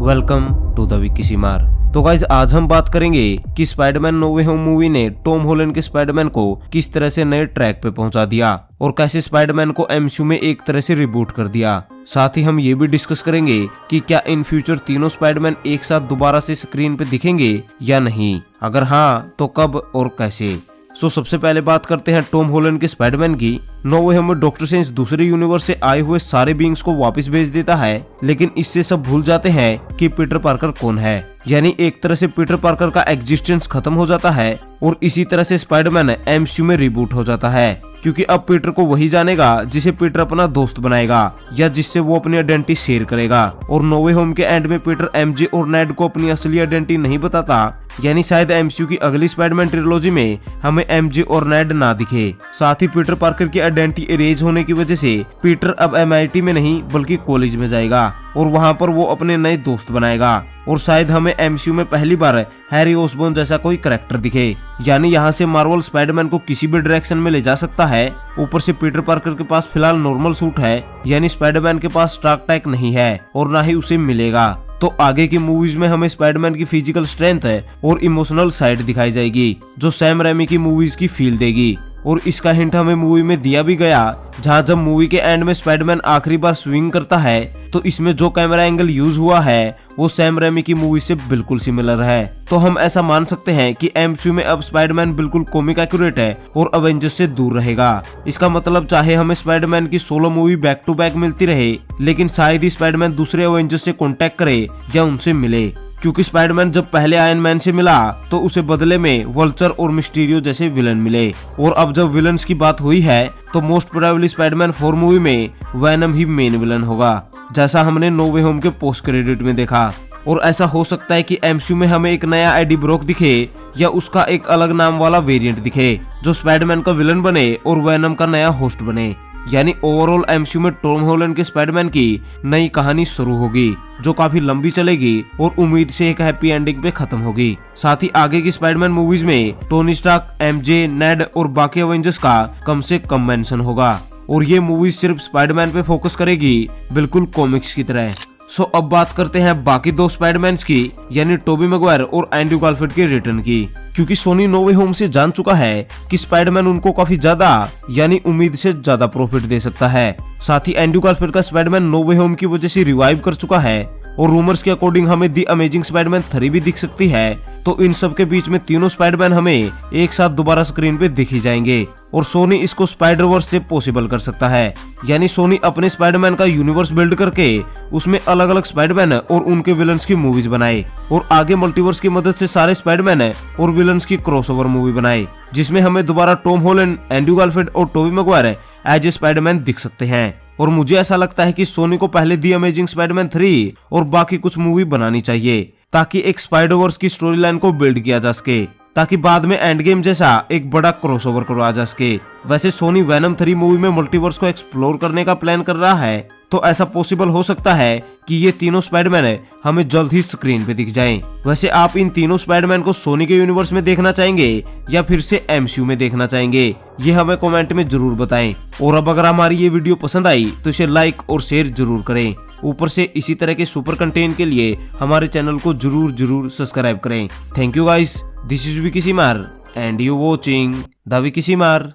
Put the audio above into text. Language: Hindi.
Welcome to the विकिसीमार। तो गाइज आज हम बात करेंगे कि स्पाइडरमैन नो वे होम मूवी ने टॉम हॉलैंड के स्पाइडरमैन को किस तरह से नए ट्रैक पे पहुंचा दिया और कैसे स्पाइडरमैन को एमसीयू में एक तरह से रिबूट कर दिया। साथ ही हम ये भी डिस्कस करेंगे कि क्या इन फ्यूचर तीनों स्पाइडरमैन एक साथ दोबारा से स्क्रीन पे दिखेंगे या नहीं, अगर हाँ तो कब और कैसे। सबसे पहले बात करते हैं टॉम हॉलैंड के स्पाइडरमैन की। नो वे होम में डॉक्टर स्ट्रेंज दूसरे यूनिवर्स से आए हुए सारे बीइंग्स को वापस भेज देता है, लेकिन इससे सब भूल जाते हैं कि पीटर पार्कर कौन है। यानी एक तरह से पीटर पार्कर का एग्जिस्टेंस खत्म हो जाता है और इसी तरह से स्पाइडरमैन एमसीयू में रिबूट हो जाता है, क्योंकि अब पीटर को वही जानेगा जिसे पीटर अपना दोस्त बनाएगा या जिससे वो अपनी आइडेंटिटी शेयर करेगा। और नो वे होम के एंड में पीटर एमजे और नेड को अपनी असली आइडेंटिटी नहीं बताता, यानी शायद एमसीयू की अगली स्पाइडरमैन ट्रिलॉजी में हमें एमजे और नेड ना दिखे। साथ ही पीटर पार्कर की आइडेंटिटी इरेज होने की वजह से पीटर अब एमआईटी में नहीं बल्कि कॉलेज में जाएगा और वहां पर वो अपने नए दोस्त बनाएगा। और शायद हमें एमसीयू में पहली बार हैरी ओसबोर्न जैसा कोई कैरेक्टर दिखे। यानी यहाँ से मार्वल स्पाइडरमैन को किसी भी डायरेक्शन में ले जा सकता है। ऊपर से पीटर पार्कर के पास फिलहाल नॉर्मल सूट है, यानी स्पाइडरमैन के पास स्टार्क टैग नहीं है और ना ही उसे मिलेगा। तो आगे की मूवीज में हमें स्पाइडरमैन की फिजिकल स्ट्रेंथ है और इमोशनल साइड दिखाई जाएगी, जो सैम रेमी की मूवीज की फील देगी। और इसका हिंट हमें मूवी में दिया भी गया, जहां जब मूवी के एंड में स्पाइडरमैन आखिरी बार स्विंग करता है तो इसमें जो कैमरा एंगल यूज हुआ है वो सैम रेमी की मूवी से बिल्कुल सिमिलर है। तो हम ऐसा मान सकते हैं कि एमसीयू में अब स्पाइडरमैन बिल्कुल कॉमिक एक्यूरेट है और अवेंजर्स से दूर रहेगा। इसका मतलब चाहे हमें स्पाइडरमैन की solo movie back to back मिलती रहे, लेकिन शायद ही स्पाइडरमैन दूसरे अवेंजर्स से कॉन्टेक्ट करे या उनसे मिले, क्योंकि स्पाइडरमैन जब पहले आयरन मैन से मिला तो उसे बदले में वल्चर और मिस्टीरियो जैसे विलन मिले। और अब जब विलन्स की बात हुई है तो मोस्ट प्रोबेबली स्पाइडरमैन 4 मूवी में वेनम ही मेन विलन होगा, जैसा हमने नो वे होम के पोस्ट क्रेडिट में देखा। और ऐसा हो सकता है कि एमसीयू में हमें एक नया एडी ब्रॉक दिखे या उसका एक अलग नाम वाला वेरिएंट दिखे, जो स्पाइडरमैन का विलन बने और वेनम का नया होस्ट बने। यानी ओवरऑल एमसीयू में टॉम हॉलैंड के स्पाइडरमैन की नई कहानी शुरू होगी, जो काफी लंबी चलेगी और उम्मीद से एक हैप्पी एंडिंग पे खत्म होगी। साथ ही आगे की स्पाइडरमैन मूवीज में टोनी स्टार्क, एमजे, नेड और बाकी एवेंजर्स का कम से कम मेंशन होगा। और ये मूवी सिर्फ स्पाइडरमैन पे फोकस करेगी, बिल्कुल कॉमिक्स की तरह। अब बात करते हैं बाकी दो स्पाइडरमैन्स की, यानी टोबी मैगवायर और एंड्रयू गारफील्ड के रिटर्न की। क्योंकि सोनी नो वे होम से जान चुका है कि स्पाइडरमैन उनको काफी ज्यादा यानी उम्मीद से ज्यादा प्रॉफिट दे सकता है। साथ ही एंड्रयू गारफील्ड का स्पाइडरमैन नो वे होम की वजह से रिवाइव कर चुका है और रूमर्स के अकॉर्डिंग हमें दी अमेजिंग स्पाइडरमैन 3 भी दिख सकती है। तो इन सब के बीच में तीनों स्पाइडरमैन हमें एक साथ दोबारा स्क्रीन पे दिख ही जाएंगे और सोनी इसको स्पाइडरवर्स से पॉसिबल कर सकता है। यानी सोनी अपने स्पाइडरमैन का यूनिवर्स बिल्ड करके उसमें अलग अलग स्पाइडरमैन और उनके विलन्स की मूवीज बनाए और आगे मल्टीवर्स की मदद से सारे स्पाइडरमैन और विलन्स की क्रॉसओवर मूवी बनाए, जिसमें हमें दोबारा टॉम हॉलैंड, एंड्रयू गारफील्ड और Tobey Maguire as a Spiderman दिख सकते हैं। और मुझे ऐसा लगता है कि सोनी को पहले दी अमेजिंग स्पाइडरमैन 3 और बाकी कुछ मूवी बनानी चाहिए, ताकि एक स्पाइडरवर्स की स्टोरी लाइन को बिल्ड किया जा सके, ताकि बाद में एंड गेम जैसा एक बड़ा क्रॉसओवर करवाया जा सके। वैसे सोनी वेनम 3 मूवी में मल्टीवर्स को एक्सप्लोर करने का प्लान कर रहा है, तो ऐसा पॉसिबल हो सकता है कि ये तीनों स्पाइडरमैन हमें जल्द ही स्क्रीन पे दिख जाएं। वैसे आप इन तीनों स्पाइडरमैन को सोनी के यूनिवर्स में देखना चाहेंगे या फिर से एमसीयू में देखना चाहेंगे, ये हमें कमेंट में जरूर बताएं। और अब अगर हमारी ये वीडियो पसंद आई तो इसे लाइक और शेयर जरूर करें। ऊपर से इसी तरह के सुपर कंटेंट के लिए हमारे चैनल को जरूर सब्सक्राइब करें। Thank you guys, this is विकिसीमार एंड यू वॉचिंग द विकिसीमार।